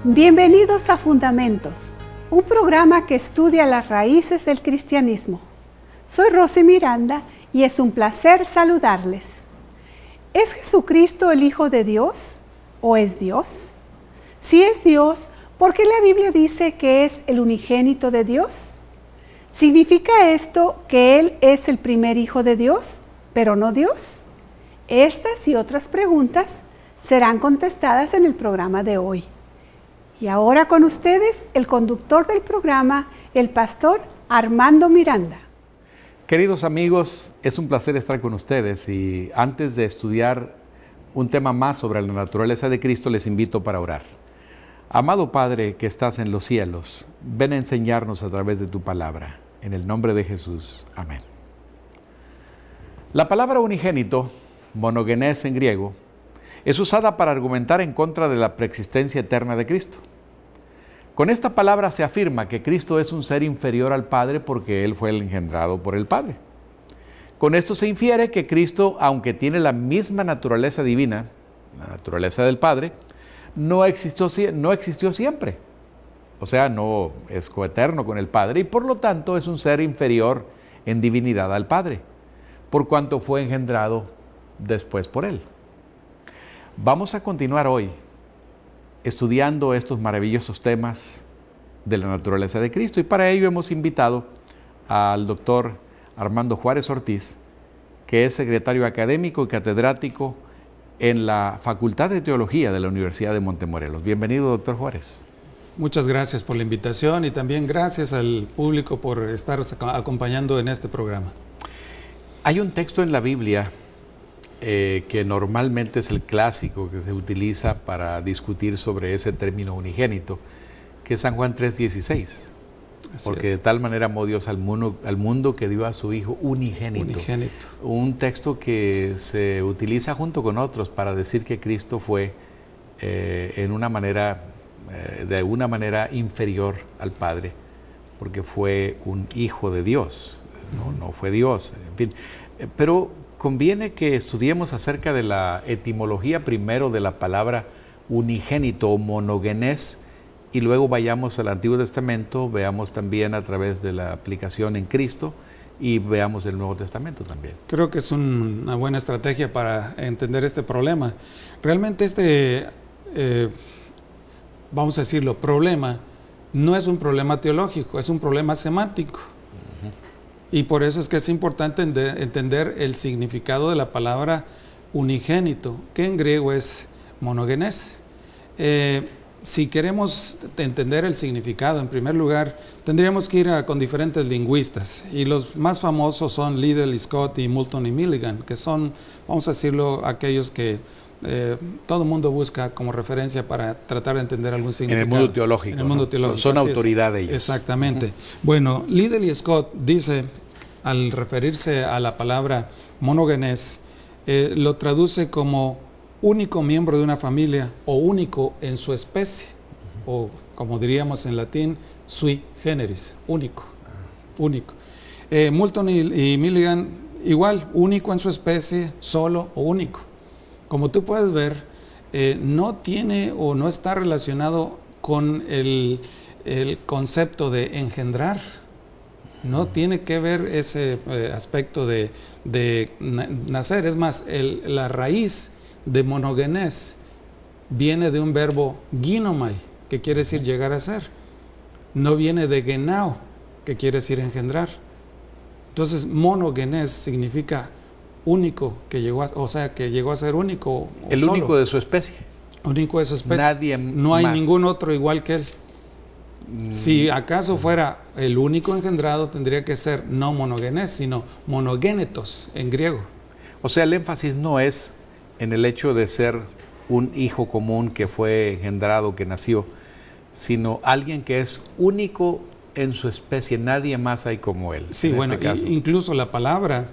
Bienvenidos a Fundamentos, un programa que estudia las raíces del cristianismo. Soy Rosy Miranda y es un placer saludarles. ¿Es Jesucristo el Hijo de Dios o es Dios? Si es Dios, ¿por qué la Biblia dice que es el unigénito de Dios? ¿Significa esto que Él es el primer Hijo de Dios, pero no Dios? Estas y otras preguntas serán contestadas en el programa de hoy. Y ahora con ustedes, el conductor del programa, el pastor Armando Miranda. Queridos amigos, es un placer estar con ustedes y antes de estudiar un tema más sobre la naturaleza de Cristo, les invito para orar. Amado Padre que estás en los cielos, ven a enseñarnos a través de tu palabra. En el nombre de Jesús. Amén. La palabra unigénito, monogenes en griego, es usada para argumentar en contra de la preexistencia eterna de Cristo. Con esta palabra se afirma que Cristo es un ser inferior al Padre porque Él fue el engendrado por el Padre. Con esto se infiere que Cristo, aunque tiene la misma naturaleza divina, la naturaleza del Padre, no existió siempre. O sea, no es coeterno con el Padre y por lo tanto es un ser inferior en divinidad al Padre, por cuanto fue engendrado después por Él. Vamos a continuar hoy estudiando estos maravillosos temas de la naturaleza de Cristo y para ello hemos invitado al doctor Armando Juárez Ortiz, que es secretario académico y catedrático en la Facultad de Teología de la Universidad de Montemorelos. Bienvenido, doctor Juárez. Muchas gracias por la invitación y también gracias al público por estar acompañando en este programa. Hay un texto en la Biblia que normalmente es el clásico que se utiliza para discutir sobre ese término unigénito, que es San Juan 3:16. Porque de tal manera amó Dios al mundo que dio a su Hijo unigénito. Un texto que se utiliza junto con otros para decir que Cristo fue de una manera inferior al Padre, porque fue un Hijo de Dios, no fue Dios, en fin. Pero conviene que estudiemos acerca de la etimología primero de la palabra unigénito o monogenes y luego vayamos al Antiguo Testamento, veamos también a través de la aplicación en Cristo y veamos el Nuevo Testamento también. Creo que es una buena estrategia para entender este problema. Realmente vamos a decirlo, problema no es un problema teológico, es un problema semántico. Y por eso es que es importante entender el significado de la palabra unigénito, que en griego es monogenes. Si queremos entender el significado, en primer lugar, tendríamos que ir con diferentes lingüistas. Y los más famosos son Liddell, Scott y Moulton y Milligan, que son, vamos a decirlo, aquellos que todo el mundo busca como referencia para tratar de entender algún significado. En el mundo teológico. En el mundo teológico. Son autoridad de ellos. Exactamente. Bueno, Liddell y Scott dice, al referirse a la palabra monogenes, lo traduce como único miembro de una familia o único en su especie, o como diríamos en latín, sui generis, único. Moulton y Milligan, igual, único en su especie, solo o único. Como tú puedes ver, no tiene o no está relacionado con el concepto de engendrar. No tiene que ver ese aspecto de nacer. Es más, la raíz de monogenes viene de un verbo ginomai, que quiere decir llegar a ser. No viene de genao, que quiere decir engendrar. Entonces, monogenes significa único, que llegó a ser único. El solo. Único de su especie. Único de su especie. Nadie no hay más. ningún otro igual que él. Si acaso fuera el único engendrado, tendría que ser no monogenes, sino monogénetos en griego. O sea, el énfasis no es en el hecho de ser un hijo común que fue engendrado, que nació, sino alguien que es único en su especie, nadie más hay como él. Sí, bueno, incluso la palabra,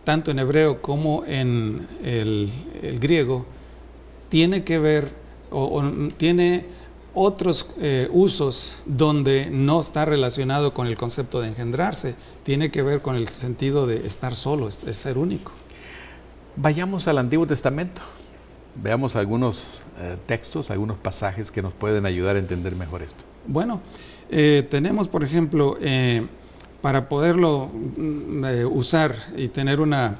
tanto en hebreo como en el griego, tiene que ver o tiene otros usos donde no está relacionado con el concepto de engendrarse, tiene que ver con el sentido de estar solo, es ser único. Vayamos al Antiguo Testamento. Veamos algunos textos, algunos pasajes que nos pueden ayudar a entender mejor esto. Bueno, tenemos, por ejemplo, para poderlo usar y tener una,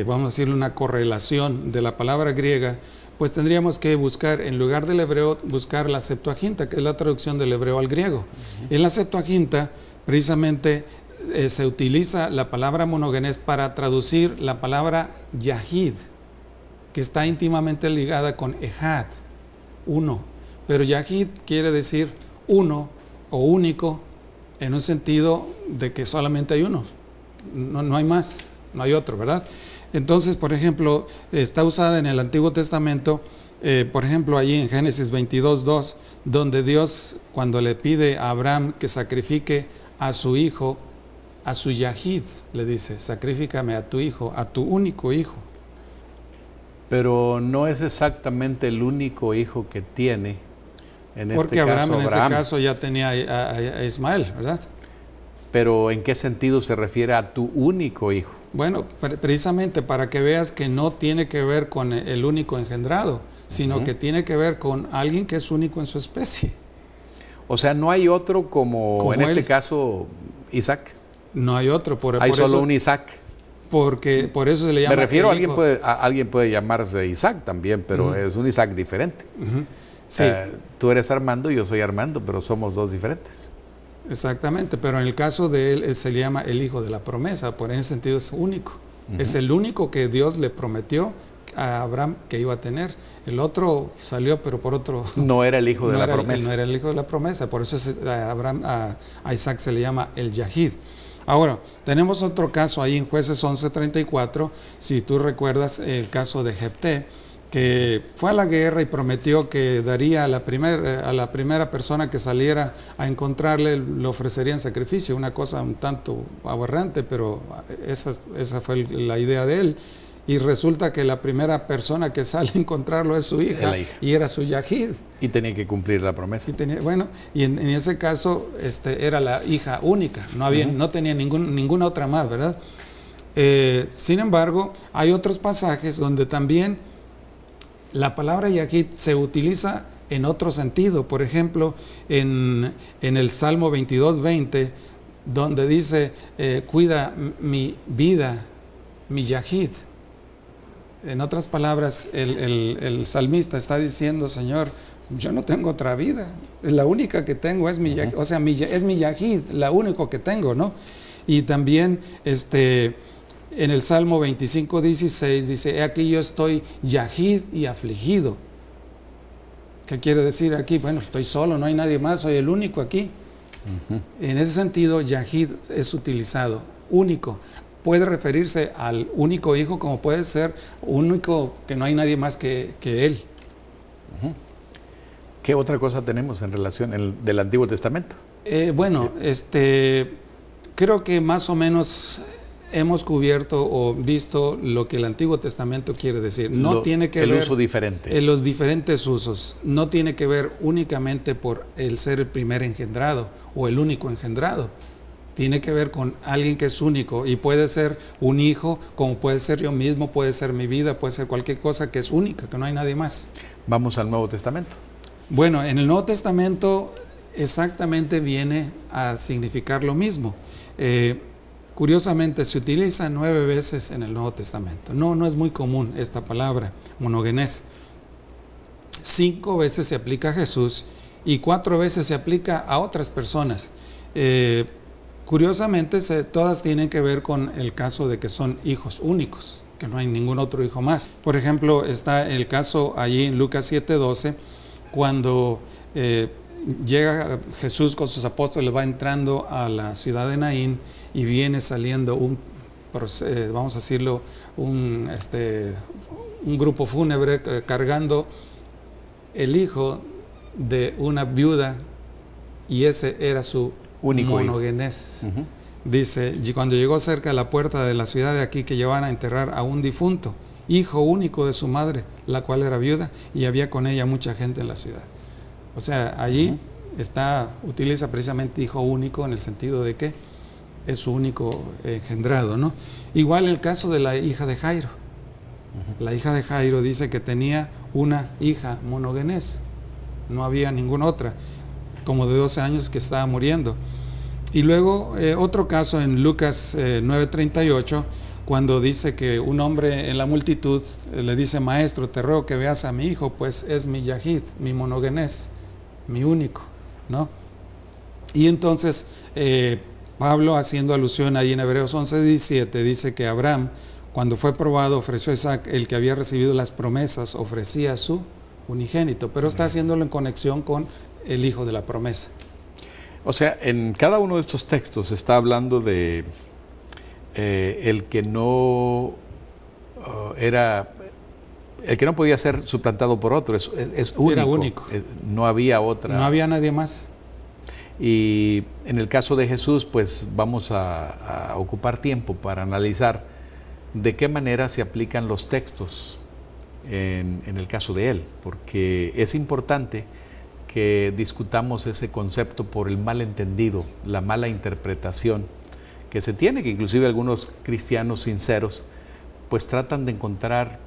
vamos a decirle, una correlación de la palabra griega, pues tendríamos que buscar, en lugar del hebreo, buscar la Septuaginta, que es la traducción del hebreo al griego. En la Septuaginta, precisamente, se utiliza la palabra monogenes para traducir la palabra yahid, que está íntimamente ligada con ejad, uno. Pero yahid quiere decir uno o único, en un sentido de que solamente hay uno, no hay más, no hay otro, ¿verdad? Entonces, por ejemplo, está usada en el Antiguo Testamento, por ejemplo, allí en Génesis 22:2, donde Dios, cuando le pide a Abraham que sacrifique a su hijo, a su yahid, le dice, sacrifícame a tu hijo, a tu único hijo. Pero no es exactamente el único hijo que tiene, en porque este Abraham caso, en ese caso ya tenía a Ismael, ¿verdad? Pero ¿en qué sentido se refiere a tu único hijo? Bueno, precisamente para que veas que no tiene que ver con el único engendrado, sino que tiene que ver con alguien que es único en su especie. O sea, no hay otro como en este caso Isaac. No hay otro. Hay solo un Isaac. Porque por eso se le llama. Me refiero a alguien puede llamarse Isaac también, pero es un Isaac diferente. Sí. Tú eres Armando y yo soy Armando, pero somos dos diferentes. Exactamente, pero en el caso de él se le llama el hijo de la promesa, por ese sentido es único. Es el único que Dios le prometió a Abraham que iba a tener. El otro salió, pero por otro. No era el hijo de la promesa. No era el hijo de la promesa, por eso a Isaac se le llama el Yahid. Ahora, tenemos otro caso ahí en Jueces 11:34, si tú recuerdas el caso de Jefté, que fue a la guerra y prometió que daría a la primera persona que saliera a encontrarle, le ofrecería en sacrificio, una cosa un tanto aberrante, pero esa fue la idea de él. Y resulta que la primera persona que sale a encontrarlo es su hija, y era su yahid. Y tenía que cumplir la promesa. Y en ese caso era la hija única, no tenía ninguna otra más, ¿verdad? Sin embargo, hay otros pasajes donde también la palabra yahid se utiliza en otro sentido. Por ejemplo, en el Salmo 22:20, donde dice, cuida mi vida, mi yahid. En otras palabras, el salmista está diciendo, Señor, yo no tengo otra vida, la única que tengo es mi yahid, o sea, es mi yahid, la única que tengo, ¿no? Y también en el Salmo 25:16 dice, he aquí yo estoy yahid y afligido. ¿Qué quiere decir aquí? Bueno, estoy solo, no hay nadie más, soy el único aquí. En ese sentido, yahid es utilizado, único. Puede referirse al único hijo, como puede ser único, que no hay nadie más que él. ¿Qué otra cosa tenemos en relación del Antiguo Testamento? Creo que más o menos hemos cubierto o visto lo que el Antiguo Testamento quiere decir. Tiene que ver el uso diferente. En los diferentes usos. No tiene que ver únicamente por el ser el primer engendrado o el único engendrado. Tiene que ver con alguien que es único, y puede ser un hijo, como puede ser yo mismo, puede ser mi vida, puede ser cualquier cosa que es única, que no hay nadie más. Vamos al Nuevo Testamento. Bueno, en el Nuevo Testamento exactamente viene a significar lo mismo. Curiosamente se utiliza 9 veces en el Nuevo Testamento. No es muy común esta palabra, monogenes. 5 veces se aplica a Jesús y 4 veces se aplica a otras personas. Curiosamente, todas tienen que ver con el caso de que son hijos únicos, que no hay ningún otro hijo más. Por ejemplo, está el caso allí en Lucas 7:12, cuando llega Jesús con sus apóstoles, va entrando a la ciudad de Naín y viene saliendo vamos a decirlo, un grupo fúnebre cargando el hijo de una viuda, y ese era su único monogenes. Dice, y cuando llegó cerca de la puerta de la ciudad de aquí, que llevaban a enterrar a un difunto, hijo único de su madre, la cual era viuda, y había con ella mucha gente en la ciudad. O sea, allí utiliza precisamente hijo único en el sentido de que es su único engendrado, ¿no? Igual el caso de la hija de Jairo. La hija de Jairo dice que tenía una hija monogenes. No había ninguna otra, como de 12 años que estaba muriendo. Y luego otro caso en Lucas 9:38, cuando dice que un hombre en la multitud le dice: maestro, te ruego que veas a mi hijo, pues es mi yahid, mi monogenes, mi único, ¿no? Y entonces Pablo, haciendo alusión ahí en Hebreos 11:17, dice que Abraham, cuando fue probado, ofreció a Isaac, el que había recibido las promesas, ofrecía a su unigénito, pero está haciéndolo en conexión con el hijo de la promesa. O sea, en cada uno de estos textos está hablando de el que no el que no podía ser suplantado por otro, es único. Era único. No había otra. No había nadie más. Y en el caso de Jesús, pues vamos a ocupar tiempo para analizar de qué manera se aplican los textos en el caso de Él, porque es importante que discutamos ese concepto por el malentendido, la mala interpretación que se tiene, que inclusive algunos cristianos sinceros pues tratan de encontrar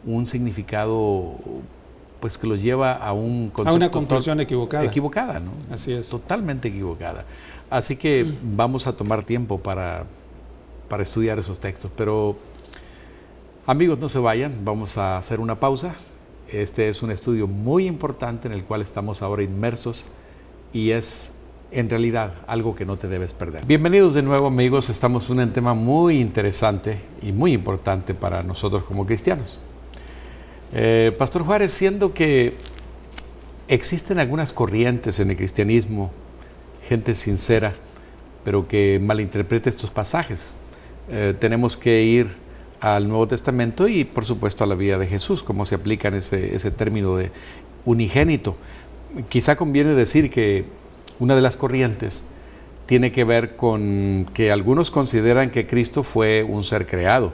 un significado pues que los lleva a un concepto, a una conclusión equivocada, ¿no? Así es. Totalmente equivocada. Así que vamos a tomar tiempo para estudiar esos textos. Pero amigos, no se vayan, vamos a hacer una pausa. Este es un estudio muy importante en el cual estamos ahora inmersos y es en realidad algo que no te debes perder. Bienvenidos de nuevo, amigos. Estamos en un tema muy interesante y muy importante para nosotros como cristianos. Pastor Juárez, siendo que existen algunas corrientes en el cristianismo, gente sincera, pero que malinterpreta estos pasajes, tenemos que ir al Nuevo Testamento y por supuesto a la vida de Jesús, cómo se aplica en ese término de unigénito. Quizá conviene decir que una de las corrientes tiene que ver con que algunos consideran que Cristo fue un ser creado,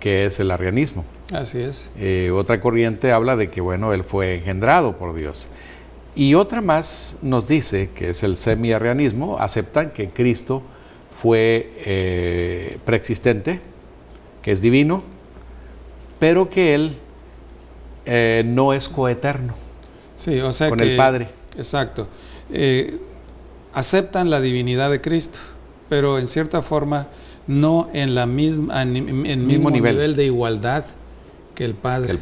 que es el arrianismo. Así es. Otra corriente habla de que, bueno, Él fue engendrado por Dios. Y otra más nos dice, que es el semi-arrianismo, aceptan que Cristo fue preexistente, que es divino, pero que Él no es coeterno, sí, o sea, con el Padre. Exacto. Aceptan la divinidad de Cristo, pero en cierta forma no en la misma, en mismo nivel de igualdad que el Padre.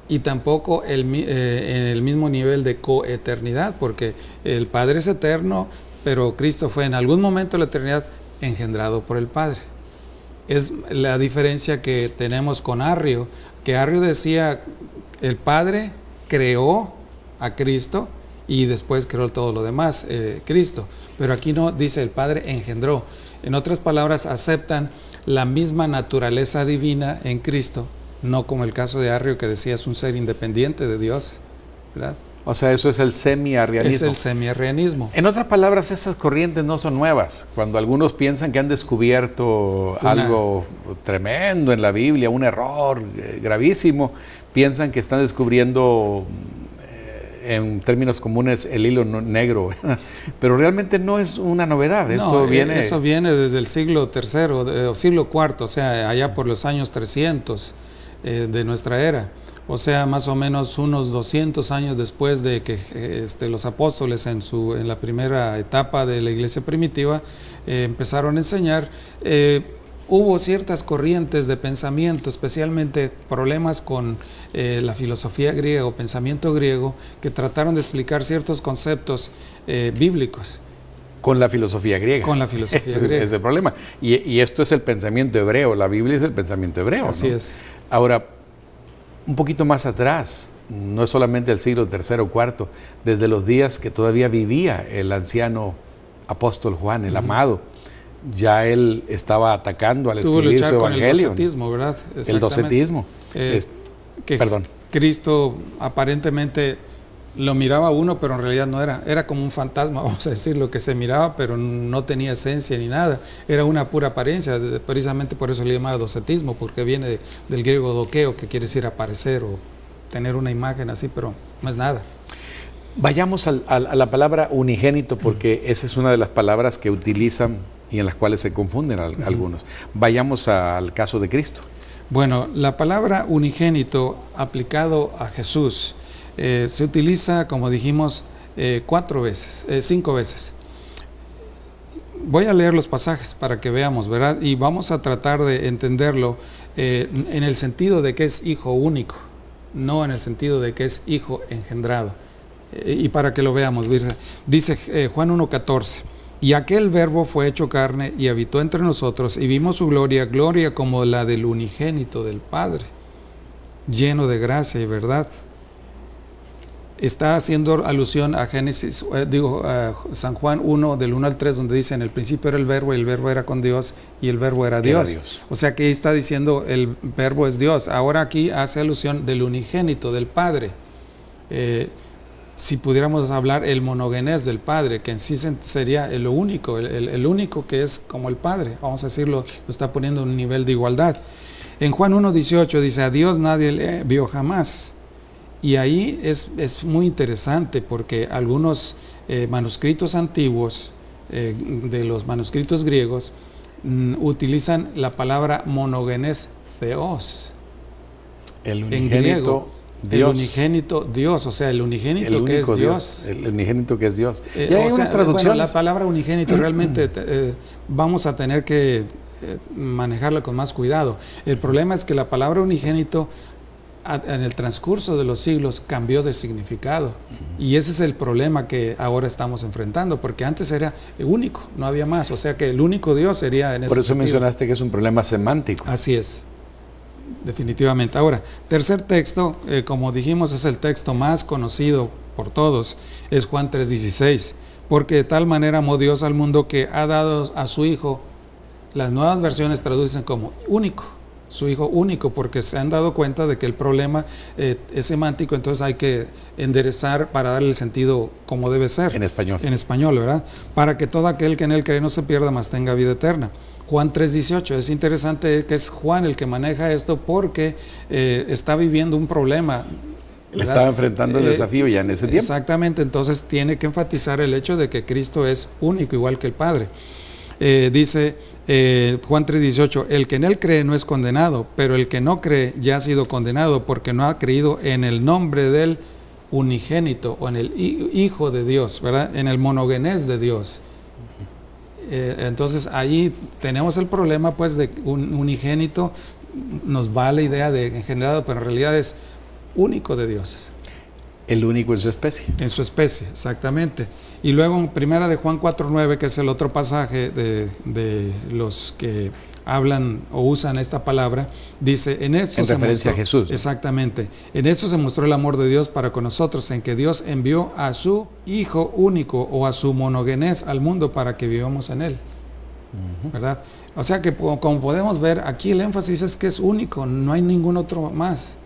Y tampoco en el mismo nivel de coeternidad, porque el Padre es eterno, pero Cristo fue en algún momento de la eternidad engendrado por el Padre. Es la diferencia que tenemos con Arrio, que Arrio decía: el Padre creó a Cristo y después creó todo lo demás, Cristo. Pero aquí no, dice el Padre engendró. En otras palabras, aceptan la misma naturaleza divina en Cristo, no como el caso de Arrio, que decía es un ser independiente de Dios, ¿verdad? O sea, eso es el semi-arrianismo. Es el semi-arrianismo. En otras palabras, esas corrientes no son nuevas. Cuando algunos piensan que han descubierto algo tremendo en la Biblia, un error gravísimo, piensan que están descubriendo, en términos comunes, el hilo negro. Pero realmente no es una novedad. Esto viene... Eso viene desde el siglo III, o siglo IV, o sea, allá por los años 300 de nuestra era. O sea, más o menos unos 200 años después de que los apóstoles en la primera etapa de la iglesia primitiva empezaron a enseñar, hubo ciertas corrientes de pensamiento, especialmente problemas con la filosofía griega o pensamiento griego, que trataron de explicar ciertos conceptos bíblicos. Con la filosofía griega. Con la filosofía griega. Es el problema. Y esto es el pensamiento hebreo, la Biblia es el pensamiento hebreo. Así ¿no? es. Ahora, un poquito más atrás, no es solamente el siglo III o IV, desde los días que todavía vivía el anciano apóstol Juan, el amado, ya él estaba atacando al escribir su evangelio. Con el docetismo, ¿verdad? El docetismo. Perdón. Cristo aparentemente lo miraba uno, pero en realidad no era como un fantasma, vamos a decir, lo que se miraba, pero no tenía esencia ni nada, era una pura apariencia. Precisamente por eso le llamaba docetismo, porque viene del griego doqueo, que quiere decir aparecer o tener una imagen así, pero no es nada. Vayamos a la palabra unigénito, porque esa es una de las palabras que utilizan y en las cuales se confunden algunos. Vayamos al caso de Cristo. Bueno, la palabra unigénito aplicado a Jesús se utiliza, como dijimos, 5 veces. Voy a leer los pasajes para que veamos, ¿verdad? Y vamos a tratar de entenderlo en el sentido de que es hijo único, no en el sentido de que es hijo engendrado. Y para que lo veamos, dice Juan 1:14, y aquel verbo fue hecho carne y habitó entre nosotros y vimos su gloria, gloria como la del unigénito del Padre, lleno de gracia y verdad. Está haciendo alusión a a San Juan 1, del 1 al 3, donde dice, en el principio era el verbo, y el verbo era con Dios, y el verbo era Dios. O sea que ahí está diciendo, el verbo es Dios. Ahora aquí hace alusión del unigénito, del Padre. Si pudiéramos hablar el monogenés del Padre, que en sí sería el único, el único que es como el Padre, vamos a decirlo, lo está poniendo en un nivel de igualdad. En Juan 1:18 dice, a Dios nadie le vio jamás. Y ahí es muy interesante porque algunos manuscritos antiguos, de los manuscritos griegos, utilizan la palabra monogenes theos. El unigénito en griego, Dios. El unigénito Dios, o sea, el unigénito que es Dios. El unigénito que es Dios. Y hay unas traducciones. Bueno, la palabra unigénito realmente vamos a tener que manejarla con más cuidado. El problema es que la palabra unigénito en el transcurso de los siglos cambió de significado, y ese es el problema que ahora estamos enfrentando, porque antes era único, no había más, o sea que el único Dios sería en ese Por eso sentido. mencionaste que es un problema semántico. Así es, definitivamente. Ahora, tercer texto, como dijimos, es el texto más conocido por todos, es Juan 3:16, porque de tal manera amó Dios al mundo que ha dado a su Hijo, las nuevas versiones traducen como único, su Hijo único, porque se han dado cuenta de que el problema es semántico, entonces hay que enderezar para darle el sentido como debe ser. En español. En español, ¿verdad? Para que todo aquel que en él cree no se pierda, mas tenga vida eterna. Juan 3:18, es interesante que es Juan el que maneja esto porque está viviendo un problema. Le estaba enfrentando el desafío ya en ese tiempo. Exactamente, entonces tiene que enfatizar el hecho de que Cristo es único, igual que el Padre. Dice Juan 3:18, el que en él cree no es condenado, pero el que no cree ya ha sido condenado porque no ha creído en el nombre del unigénito o en el Hijo de Dios, ¿verdad? En el monogenés de Dios. Entonces ahí tenemos el problema pues de un unigénito, nos va la idea de engendrado, pero en realidad es único de Dios. El único en su especie. En su especie, exactamente. Y luego en primera de Juan 4:9, que es el otro pasaje de los que hablan o usan esta palabra, dice, en esto en se referencia mostró, a Jesús. Exactamente. En esto se mostró el amor de Dios para con nosotros, en que Dios envió a su Hijo único o a su monogenés al mundo para que vivamos en él. ¿Verdad? O sea que como podemos ver, aquí el énfasis es que es único, no hay ningún otro más.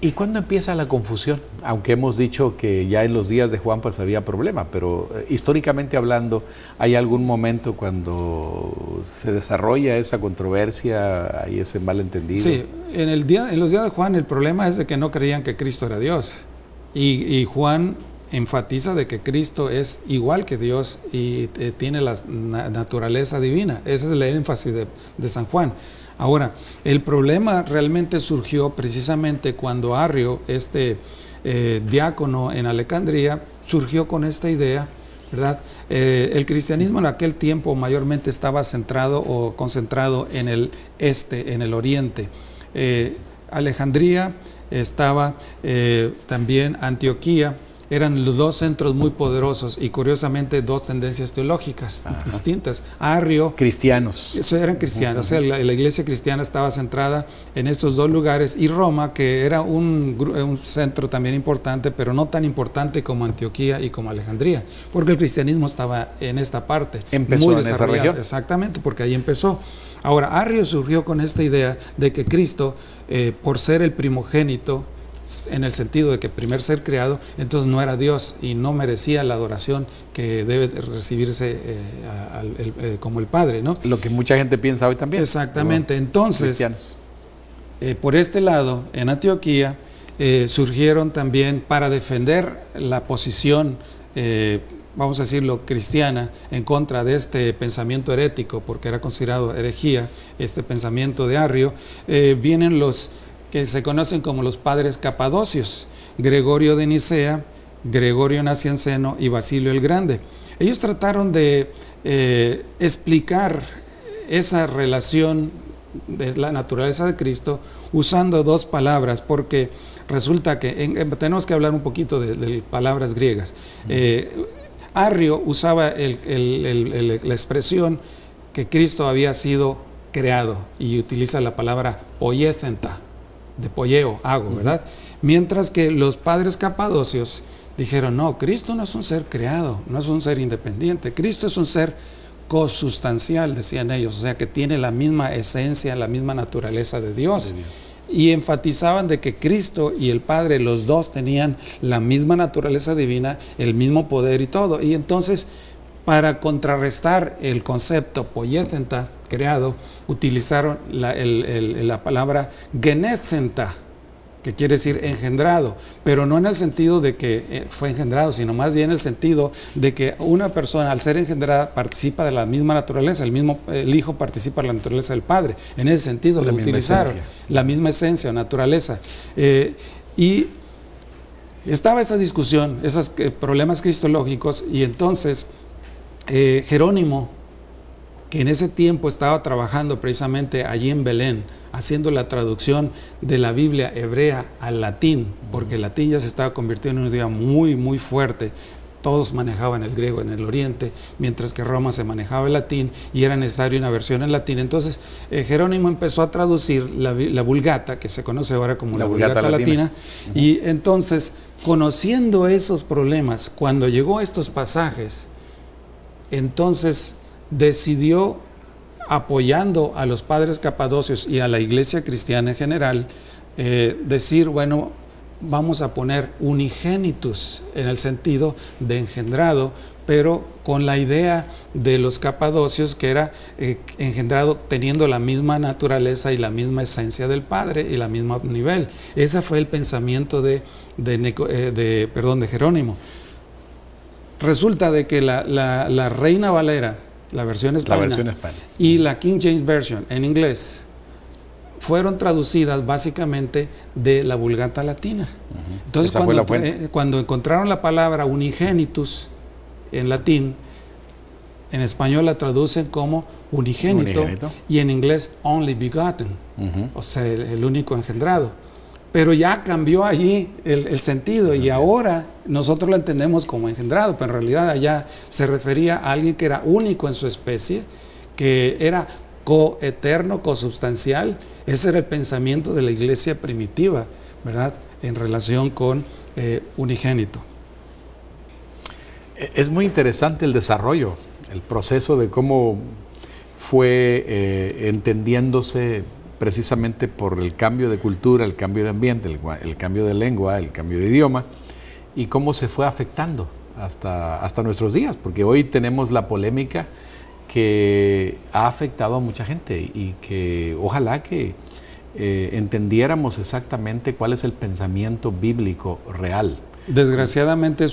¿Y cuándo empieza la confusión? Aunque hemos dicho que ya en los días de Juan pues había problema, pero históricamente hablando, ¿hay algún momento cuando se desarrolla esa controversia, hay ese malentendido? Sí, en los días de Juan el problema es de que no creían que Cristo era Dios. Y Juan enfatiza de que Cristo es igual que Dios y tiene la naturaleza divina. Ese es el énfasis de San Juan. Ahora, el problema realmente surgió precisamente cuando Arrio, diácono en Alejandría, surgió con esta idea, ¿verdad? El cristianismo en aquel tiempo mayormente estaba centrado o concentrado en el en el oriente. Alejandría estaba también Antioquía. Eran los dos centros muy poderosos y curiosamente dos tendencias teológicas distintas. Arrio, cristianos. Eran cristianos, o sea, la iglesia cristiana estaba centrada en estos dos lugares, y Roma, que era un centro también importante, pero no tan importante como Antioquía y como Alejandría, porque el cristianismo estaba en esta parte. Empezó muy en esa región. Exactamente, porque ahí empezó. Ahora, Arrio surgió con esta idea de que Cristo, por ser el primogénito, en el sentido de que primer ser creado, entonces no era Dios y no merecía la adoración que debe recibirse como el Padre, ¿no? Lo que mucha gente piensa hoy también. Exactamente. Entonces, por este lado, en Antioquía surgieron también para defender la posición vamos a decirlo, cristiana, en contra de este pensamiento herético, porque era considerado herejía, este pensamiento de Arrio, vienen los que se conocen como los padres capadocios, Gregorio de Nicea, Gregorio Nacianceno y Basilio el Grande. Ellos trataron de explicar esa relación de la naturaleza de Cristo usando dos palabras, porque resulta que tenemos que hablar un poquito de palabras griegas. Arrio usaba la expresión que Cristo había sido creado y utiliza la palabra poiéthenta, de poieo, hago, ¿verdad? Mientras que los padres capadocios dijeron, no, Cristo no es un ser creado, no es un ser independiente, Cristo es un ser cosustancial, decían ellos, o sea que tiene la misma esencia, la misma naturaleza de Dios. Y enfatizaban de que Cristo y el Padre, los dos tenían la misma naturaleza divina, el mismo poder y todo. Y entonces, para contrarrestar el concepto poiéthenta, creado, utilizaron la palabra genéthenta, que quiere decir engendrado, pero no en el sentido de que fue engendrado, sino más bien en el sentido de que una persona al ser engendrada participa de la misma naturaleza, el Hijo participa de la naturaleza del Padre, en ese sentido lo utilizaron, la misma esencia o naturaleza. Y estaba esa discusión, esos problemas cristológicos, y entonces Jerónimo, que en ese tiempo estaba trabajando precisamente allí en Belén, haciendo la traducción de la Biblia hebrea al latín, porque el latín ya se estaba convirtiendo en un idioma muy, muy fuerte. Todos manejaban el griego en el oriente, mientras que Roma se manejaba el latín y era necesaria una versión en latín. Entonces Jerónimo empezó a traducir la Vulgata, que se conoce ahora como la Vulgata latina. Y entonces, conociendo esos problemas, cuando llegó a estos pasajes, entonces decidió, apoyando a los padres capadocios y a la iglesia cristiana en general, decir, bueno, vamos a poner unigenitus en el sentido de engendrado, pero con la idea de los capadocios que era engendrado teniendo la misma naturaleza y la misma esencia del Padre y la misma nivel. Ese fue el pensamiento de Jerónimo. Resulta de que la Reina Valera, la versión hispana, y la King James Version en inglés fueron traducidas básicamente de la Vulgata latina. Entonces cuando encontraron la palabra unigenitus en latín, en español la traducen como unigénito. Y en inglés only begotten, o sea, el único engendrado. Pero ya cambió allí el sentido y ahora nosotros lo entendemos como engendrado, pero en realidad allá se refería a alguien que era único en su especie, que era coeterno, consubstancial. Ese era el pensamiento de la iglesia primitiva, ¿verdad? En relación con unigénito. Es muy interesante el desarrollo, el proceso de cómo fue entendiéndose precisamente por el cambio de cultura, el cambio de ambiente, el cambio de lengua, el cambio de idioma, y cómo se fue afectando hasta nuestros días, porque hoy tenemos la polémica que ha afectado a mucha gente y que ojalá que entendiéramos exactamente cuál es el pensamiento bíblico real. Desgraciadamente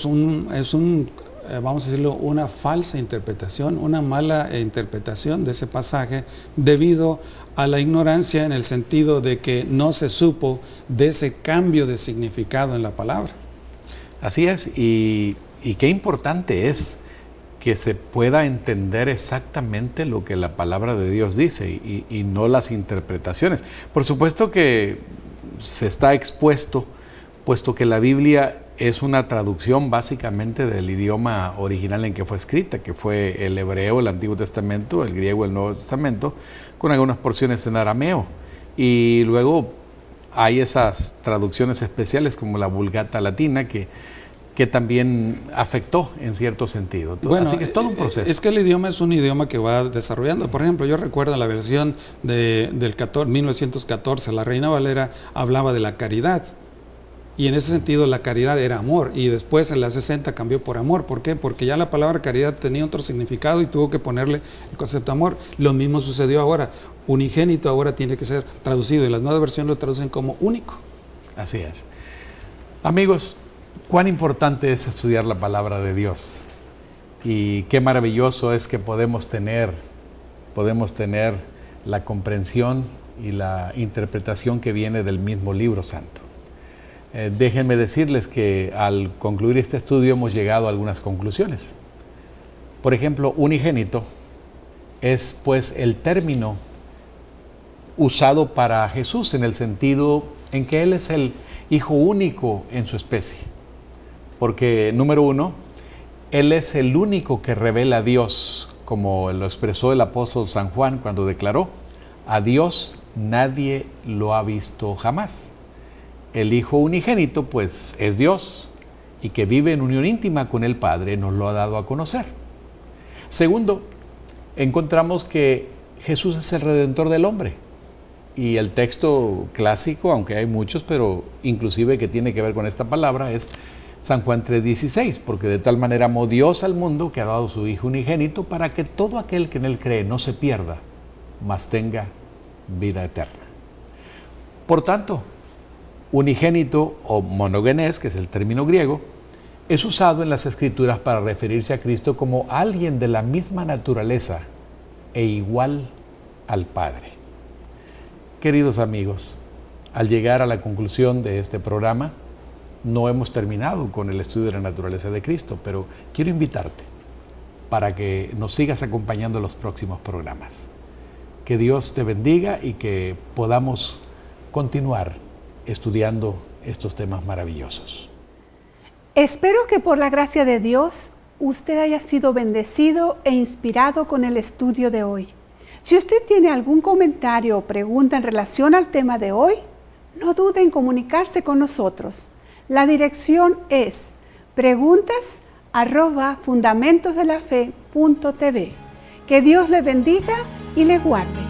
vamos a decirlo, una falsa interpretación, una mala interpretación de ese pasaje debido a la ignorancia, en el sentido de que no se supo de ese cambio de significado en la palabra. Así es, y qué importante es que se pueda entender exactamente lo que la palabra de Dios dice y no las interpretaciones. Por supuesto que se está expuesto, puesto que la Biblia es una traducción básicamente del idioma original en que fue escrita, que fue el hebreo, el Antiguo Testamento, el griego, el Nuevo Testamento, con algunas porciones en arameo. Y luego hay esas traducciones especiales como la Vulgata latina que también afectó en cierto sentido. Bueno, así que es todo un proceso. Es que el idioma es un idioma que va desarrollando. Por ejemplo, yo recuerdo la versión del 1914, la Reina Valera hablaba de la caridad. Y en ese sentido la caridad era amor, y después en la 60 cambió por amor. ¿Por qué? Porque ya la palabra caridad tenía otro significado y tuvo que ponerle el concepto amor. Lo mismo sucedió ahora. Unigénito ahora tiene que ser traducido y las nuevas versiones lo traducen como único. Así es. Amigos, ¿cuán importante es estudiar la palabra de Dios? Y qué maravilloso es que podemos tener la comprensión y la interpretación que viene del mismo libro santo. Déjenme decirles que al concluir este estudio hemos llegado a algunas conclusiones. Por ejemplo, unigénito es pues el término usado para Jesús en el sentido en que Él es el Hijo único en su especie. Porque, número uno, Él es el único que revela a Dios, como lo expresó el apóstol San Juan cuando declaró: a Dios nadie lo ha visto jamás. El Hijo unigénito, pues, es Dios, y que vive en unión íntima con el Padre, nos lo ha dado a conocer. Segundo, encontramos que Jesús es el Redentor del hombre. Y el texto clásico, aunque hay muchos, pero inclusive que tiene que ver con esta palabra, es San Juan 3:16, porque de tal manera amó Dios al mundo que ha dado su Hijo unigénito para que todo aquel que en Él cree no se pierda, mas tenga vida eterna. Por tanto, unigénito o monogenes, que es el término griego, es usado en las Escrituras para referirse a Cristo como alguien de la misma naturaleza e igual al Padre. Queridos amigos, al llegar a la conclusión de este programa, no hemos terminado con el estudio de la naturaleza de Cristo, pero quiero invitarte para que nos sigas acompañando en los próximos programas. Que Dios te bendiga y que podamos continuar estudiando estos temas maravillosos. Espero que por la gracia de Dios usted haya sido bendecido e inspirado con el estudio de hoy. Si usted tiene algún comentario o pregunta en relación al tema de hoy, no dude en comunicarse con nosotros. La dirección es preguntas@fundamentosdelafe.tv. Que Dios le bendiga y le guarde.